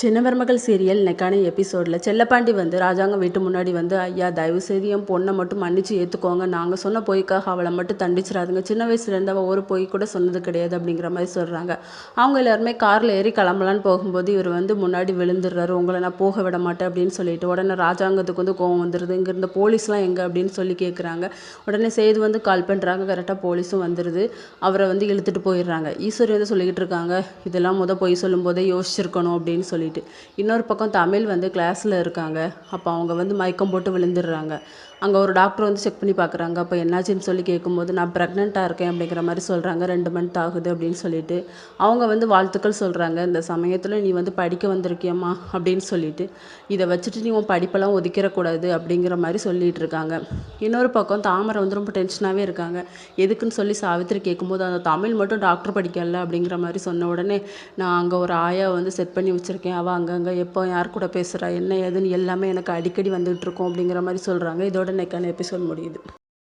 சின்ன மருமகள் சீரியல் இன்னைக்கான எபிசோடில் செல்லப்பாண்டி வந்து ராஜாங்க வீட்டு முன்னாடி வந்து ஐயா தயவுசெய்து என் பொண்ணை மட்டும் மன்னிச்சு ஏற்றுக்கோங்க, நாங்கள் சொன்ன பொய்க்காக அவளை மட்டும் தண்டிச்சிடாதுங்க, சின்ன வயசுலேருந்து அவள் ஒரு பொய் கூட சொன்னது கிடையாது அப்படிங்கிற மாதிரி சொல்கிறாங்க. அவங்க எல்லாருமே காரில் ஏறி கிளம்பலான்னு போகும்போது இவர் வந்து முன்னாடி விழுந்துடுறாரு. உங்களை நான் போக விட மாட்டேன் அப்படின்னு சொல்லிட்டு உடனே ராஜாங்கத்துக்கு வந்து கோவம் வந்துடுது. இங்கே இருந்த போலீஸ்லாம் எங்கே அப்படின்னு சொல்லி கேட்குறாங்க. உடனே சேது வந்து கால் பண்ணுறாங்க. கரெக்டாக போலீஸும் வந்துடுது. அவரை வந்து இழுத்துட்டு போயிடுறாங்க. ஈஸ்வரி வந்து சொல்லிக்கிட்டு இருக்காங்க, இதெல்லாம் பொய் சொல்லும் போதே யோசிச்சிருக்கணும் அப்படின்னு சொல்லிட்டு. இன்னொரு பக்கம் தமிழ் வந்து கிளாஸில் இருக்காங்க. அப்போ அவங்க வந்து மயக்கம் போட்டு விழுந்துடுறாங்க. அங்கே ஒரு டாக்டர் வந்து செக் பண்ணி பார்க்குறாங்க. அப்போ என்னாச்சுன்னு சொல்லி கேட்கும்போது நான் ப்ரெக்னெண்ட்டாக இருக்கேன் அப்படிங்கிற மாதிரி சொல்கிறாங்க. 2 மந்த் ஆகுது அப்படின்னு சொல்லிட்டு அவங்க வந்து வாழ்த்துக்கள் சொல்கிறாங்க. இந்த சமயத்தில் நீ வந்து படிக்க வந்திருக்கியம்மா அப்படின்னு சொல்லிட்டு இதை வச்சுட்டு நீ உன் படிப்பெல்லாம் ஒதுக்கிடக்கூடாது அப்படிங்கிற மாதிரி சொல்லிட்டு இருக்காங்க. இன்னொரு பக்கம் தாமரை வந்து ரொம்ப டென்ஷனாகவே இருக்காங்க. எதுக்குன்னு சொல்லி சாவித்திரி கேட்கும்போது அந்த தமிழ் மட்டும் டாக்டர் படிக்கல அப்படிங்கிற மாதிரி சொன்ன உடனே நான் அங்கே ஒரு ஆயா வந்து செட் பண்ணி வச்சுருக்கேன், அவள் அங்கங்கே எப்போ யார் கூட பேசுகிறா என்ன ஏதுன்னு எல்லாமே எனக்கு அடிக்கடி வந்துகிட்டு இருக்கோம் அப்படிங்கிற மாதிரி சொல்கிறாங்க. இதோட இன்னைக்கான எபிசோட் முடியுது.